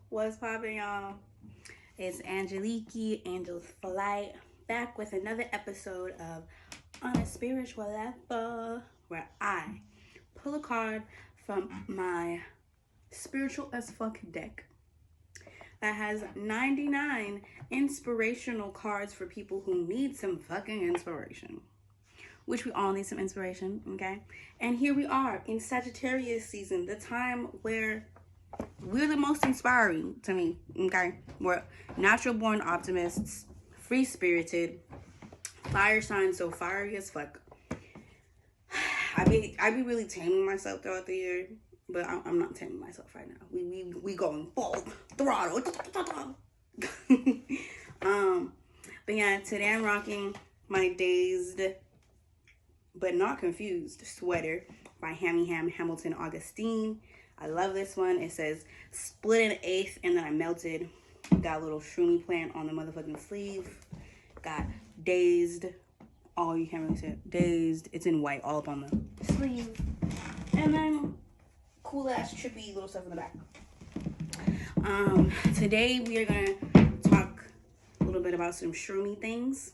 What's poppin', y'all? It's Angelique, Angel's Flight, back with another episode of On a Spiritual Level, where I pull a card from my spiritual as fuck deck that has 99 inspirational cards for people who need some fucking inspiration. Which we all need some inspiration, okay? And here we are in Sagittarius season, the time where we're the most inspiring to me, okay? We're natural born optimists, free spirited, fire signs, so fiery as fuck. I be really taming myself throughout the year, but I'm not taming myself right now. We going full throttle. But yeah, today I'm rocking my Dazed but Not Confused sweater by Hamilton Augustine. I love this one. It says split an eighth and then I melted. Got a little shroomy plant on the motherfucking sleeve. Got Dazed. Oh, you can't really see it. Dazed. It's in white all up on the sleeve. And then cool ass trippy little stuff in the back. Today we are gonna talk a little bit about some shroomy things,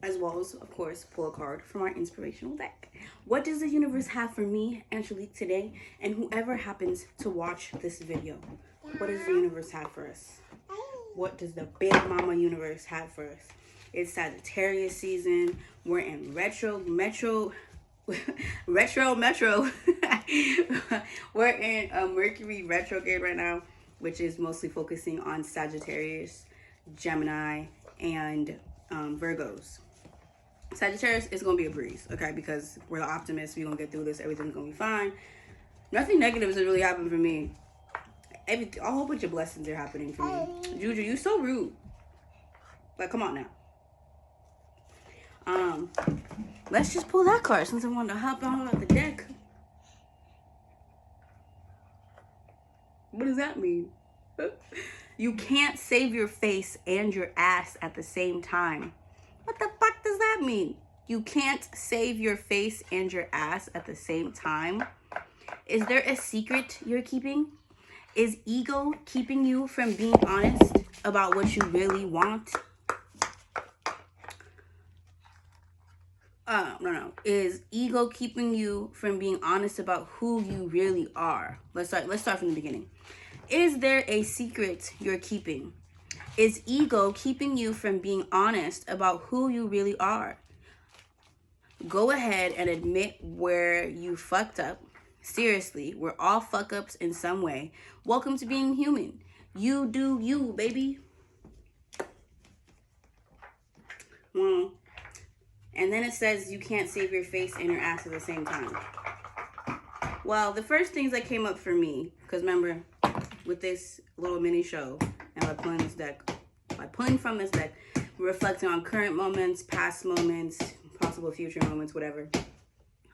as well as, of course, pull a card from our inspirational deck. What does the universe have for me, Angelique, today, and whoever happens to watch this video? What does the universe have for us? What does the Big Mama universe have for us? It's Sagittarius season. We're in retro metro. We're in a Mercury retrograde right now, which is mostly focusing on Sagittarius, Gemini, and Virgos. Sagittarius is going to be a breeze, okay? Because we're the optimists. We're going to get through this. Everything's going to be fine. Nothing negative has really happened for me. A whole bunch of blessings are happening for me. Juju, you so rude. Like, come on now. Let's just pull that card since I wanted to hop on about the deck. What does that mean? You can't save your face and your ass at the same time. What the fuck does that mean? You can't save your face and your ass at the same time? Is there a secret you're keeping? Is ego keeping you from being honest about what you really want? No. Is ego keeping you from being honest about who you really are? Let's start from the beginning. Is there a secret you're keeping? Is ego keeping you from being honest about who you really are? Go ahead and admit where you fucked up. Seriously, we're all fuck ups in some way. Welcome to being human. You do you, baby. And then it says you can't save your face and your ass at the same time. Well, the first things that came up for me, because remember, with this little mini show, and by pulling from this deck, we're reflecting on current moments, past moments, possible future moments, whatever.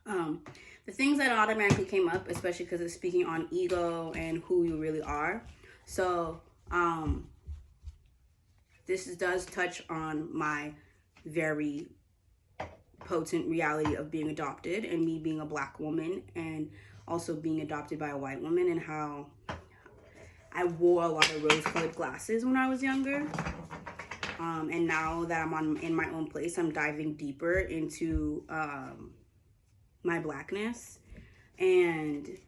The things that automatically came up, especially because it's speaking on ego and who you really are. So, this does touch on my very potent reality of being adopted and me being a black woman and also being adopted by a white woman, and how I wore a lot of rose-colored glasses when I was younger. And now that I'm in my own place, I'm diving deeper into my blackness. And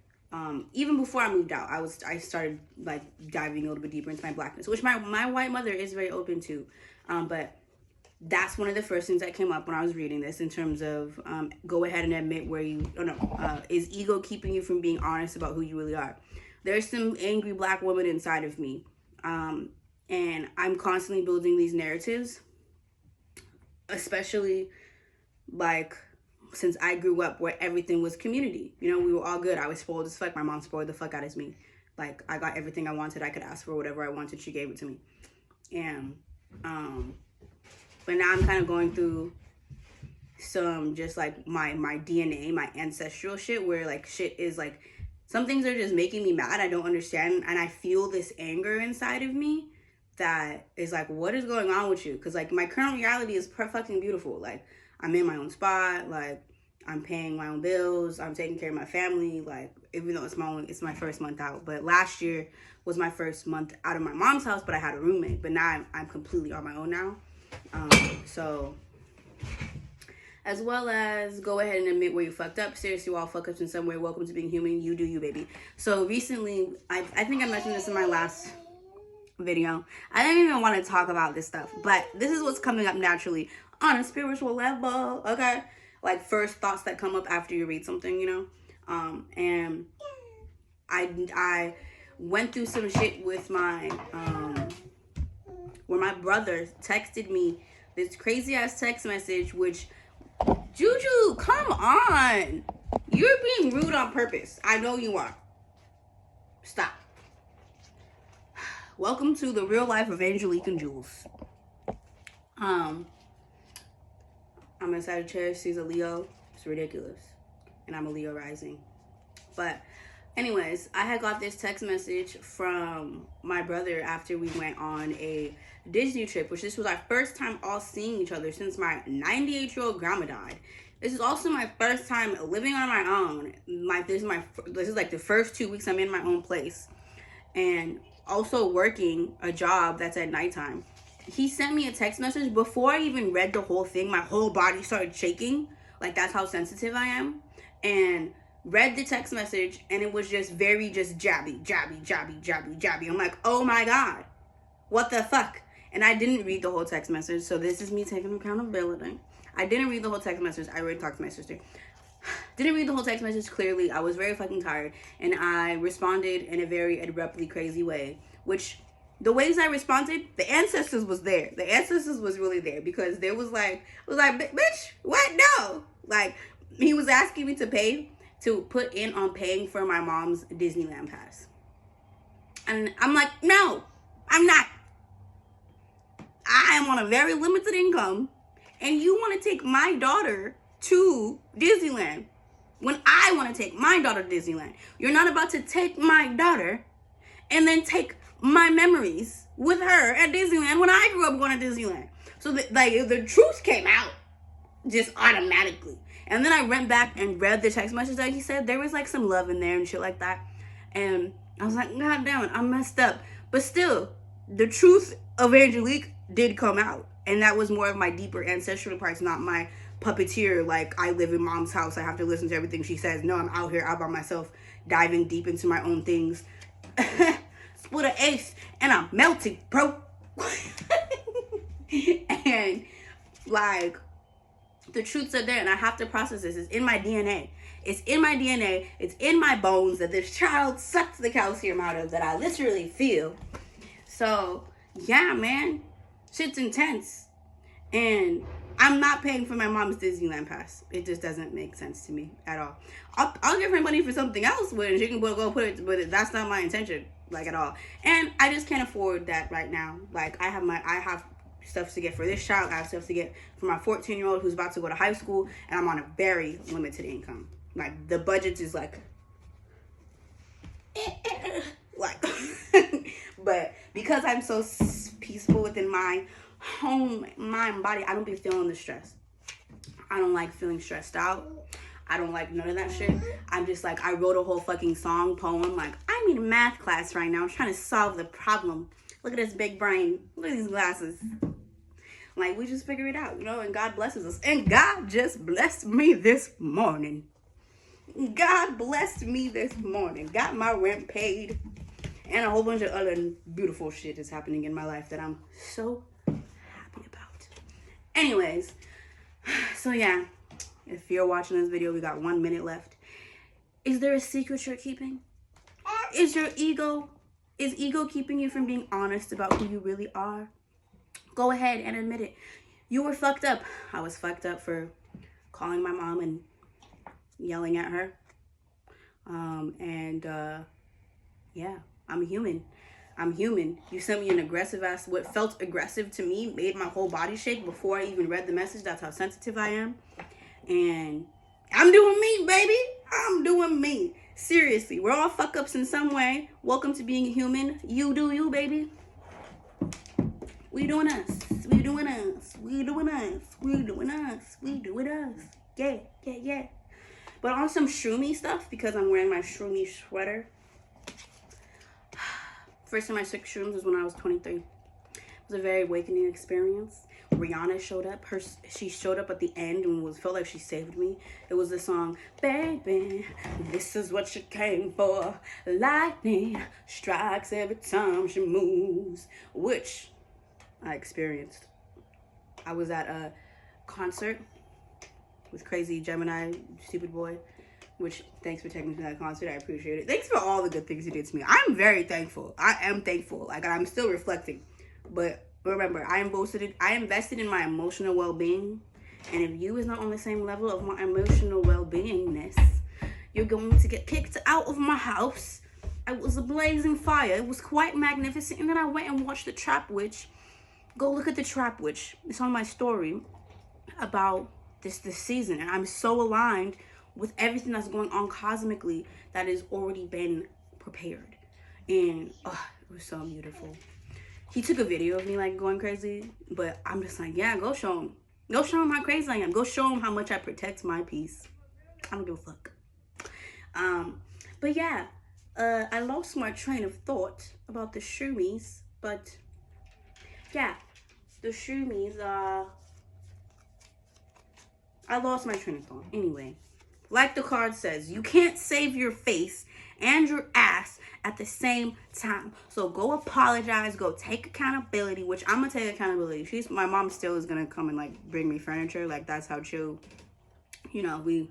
even before I moved out, I started like diving a little bit deeper into my blackness, which my white mother is very open to. But that's one of the first things that came up when I was reading this, in terms of go ahead and admit where you, is ego keeping you from being honest about who you really are? There's some angry black woman inside of me. And I'm constantly building these narratives, especially like since I grew up where everything was community. You know, we were all good. I was spoiled as fuck. My mom spoiled the fuck out of me. Like, I got everything I wanted. I could ask for whatever I wanted. She gave it to me. And, but now I'm kind of going through some just like my DNA, my ancestral shit, where like shit is like, some things are just making me mad. I don't understand. And I feel this anger inside of me that is like, what is going on with you? Because like my current reality is fucking beautiful. Like, I'm in my own spot. Like, I'm paying my own bills. I'm taking care of my family. Like, even though it's my first month out. But last year was my first month out of my mom's house, but I had a roommate. But now I'm completely on my own now. So, as well as go ahead and admit where you fucked up. Seriously, we're all fuck ups in some way. Welcome to being human. You do you, baby. So recently, I think I mentioned this in my last video. I didn't even want to talk about this stuff, but this is what's coming up naturally on a spiritual level, okay? Like first thoughts that come up after you read something, you know? And I went through some shit with my, where my brother texted me this crazy ass text message, which, Juju, come on. You're being rude on purpose. I know you are. Stop. Welcome to the real life of Angelique and Jules. I'm a Sagittarius, she's a Leo. It's ridiculous. And I'm a Leo rising. But anyways, I had got this text message from my brother after we went on a Disney trip, which this was our first time all seeing each other since my 98-year-old grandma died. This is also my first time living on my own. This is like the first 2 weeks I'm in my own place. And also working a job that's at nighttime. He sent me a text message before I even read the whole thing. My whole body started shaking. Like, that's how sensitive I am. And read the text message, and it was just very jabby. I'm like, oh my God, what the fuck? And I didn't read the whole text message, so this is me taking accountability. I didn't read the whole text message. I already talked to my sister. Didn't read the whole text message clearly. I was very fucking tired, and I responded in a very abruptly crazy way, which the ways I responded, the ancestors was there. The ancestors was really there, because there was like, bitch, what? No. Like, he was asking me to put in on paying for my mom's Disneyland pass. And I'm like, no, I'm not. I am on a very limited income, and you want to take my daughter to Disneyland when I want to take my daughter to Disneyland. You're not about to take my daughter and then take my memories with her at Disneyland when I grew up going to Disneyland. So the truth came out just automatically. And then I went back and read the text message that he said. There was like some love in there and shit like that. And I was like, God damn it, I messed up. But still, the truth of Angelique did come out. And that was more of my deeper ancestral parts, not my puppeteer, like, I live in mom's house, I have to listen to everything she says. No, I'm out here all by myself, diving deep into my own things. Split an ace, and I'm melting, bro. And, like, the truths are there, and I have to process this. It's in my DNA. It's in my DNA. It's in my bones that this child sucks the calcium out of, that I literally feel. So, yeah, man. Shit's intense. And I'm not paying for my mom's Disneyland pass. It just doesn't make sense to me at all. I'll give her money for something else when she can go put it, but that's not my intention, like, at all. And I just can't afford that right now. Like, I have stuff to get for this child. I have stuff to get for my 14-year-old who's about to go to high school, and I'm on a very limited income. Like, the budget is like but because I'm so peaceful within my home, mind, body, I don't be feeling the stress. I don't like feeling stressed out. I don't like none of that shit. I'm just like, I wrote a whole fucking poem. Like, I'm in a math class right now. I'm trying to solve the problem. Look at this big brain. Look at these glasses. Like, we just figure it out, you know, and God blesses us. And God just blessed me this morning. God blessed me this morning. Got my rent paid. And a whole bunch of other beautiful shit is happening in my life that I'm so happy about. Anyways, so yeah, if you're watching this video, we got 1 minute left. Is there a secret you're keeping? Is ego keeping you from being honest about who you really are? Go ahead and admit it. You were fucked up. I was fucked up for calling my mom and yelling at her. Yeah, I'm human. I'm human. You sent me an aggressive ass, what felt aggressive to me made my whole body shake before I even read the message. That's how sensitive I am. And I'm doing me, baby. I'm doing me. Seriously, we're all fuck ups in some way. Welcome to being a human. You do you, baby. We doing us. We doing us. We doing us. We doing us. We doing us. Yeah, yeah, yeah. But on some shroomy stuff, because I'm wearing my shroomy sweater. First time I took shrooms was when I was 23. It was a very awakening experience. Rihanna showed up. She showed up at the end and felt like she saved me. It was the song, "Baby, this is what you came for. Lightning strikes every time she moves," which I experienced. I was at a concert with Crazy Gemini, Stupid Boy, which, thanks for taking me to that concert. I appreciate it. Thanks for all the good things you did to me. I'm very thankful. I am thankful. Like, I'm still reflecting. But remember, I invested in my emotional well-being. And if you is not on the same level of my emotional well-beingness, you're going to get kicked out of my house. It was a blazing fire. It was quite magnificent. And then I went and watched The Trap Witch. Go look at The Trap Witch. It's on my story about this season. And I'm so aligned with everything that's going on cosmically that has already been prepared. And it was so beautiful. He took a video of me like going crazy, but I'm just like, yeah, go show him. Go show him how crazy I am. Go show him how much I protect my peace. I don't give a fuck. But yeah, I lost my train of thought about the shroomies, but yeah, the shroomies, I lost my train of thought. Anyway, like the card says, you can't save your face and your ass at the same time. So go apologize, go take accountability, which I'm gonna take accountability. My mom still is gonna come and like bring me furniture. Like, that's how chill, you know, we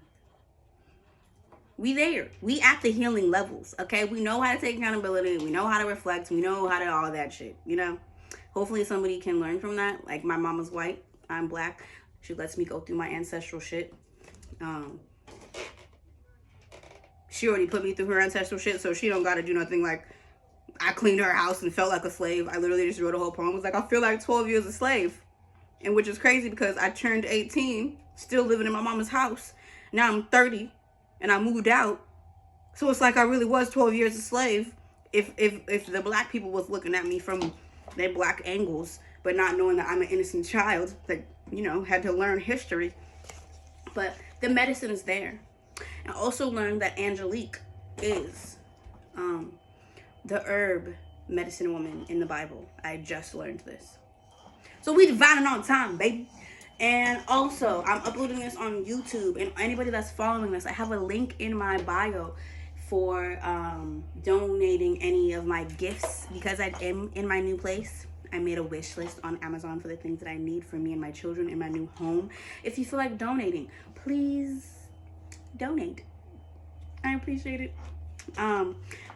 there. We at the healing levels, okay? We know how to take accountability. We know how to reflect. We know how to all that shit, you know? Hopefully somebody can learn from that. Like, my mama's white. I'm black. She lets me go through my ancestral shit. She already put me through her ancestral shit, so she don't gotta do nothing. Like, I cleaned her house and felt like a slave. I literally just wrote a whole poem. It was like, I feel like 12 years a slave. And which is crazy because I turned 18, still living in my mama's house. Now I'm 30 and I moved out. So it's like I really was 12 years a slave if the black people was looking at me from their black angles, but not knowing that I'm an innocent child that, you know, had to learn history. But the medicine is there. I also learned that Angelique is the herb medicine woman in the Bible. I just learned this. So we dividing on time, baby. And also, I'm uploading this on YouTube. And anybody that's following this, I have a link in my bio for donating any of my gifts. Because I am in my new place, I made a wish list on Amazon for the things that I need for me and my children in my new home. If you feel like donating, please donate. I appreciate it.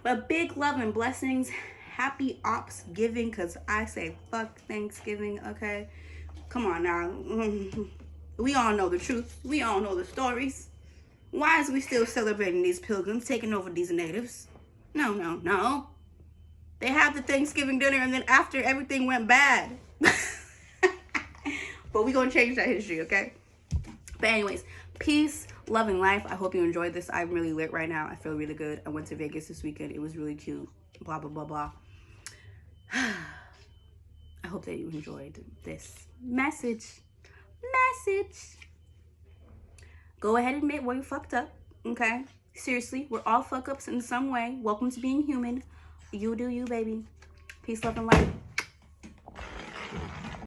But big love and blessings. Happy Ops Giving, because I say fuck Thanksgiving, okay? Come on now. We all know the truth. We all know the stories. Why is we still celebrating these pilgrims taking over these natives? No, no, no. They had the Thanksgiving dinner and then after everything went bad. But we gonna change that history, okay? But anyways, peace, love, and life. I hope you enjoyed this. I'm really lit right now. I feel really good. I went to Vegas this weekend. It was really cute. Blah, blah, blah, blah. I hope that you enjoyed this message. Go ahead and admit where you fucked up, okay? Seriously, we're all fuck ups in some way. Welcome to being human. You do you, baby. Peace, love, and light.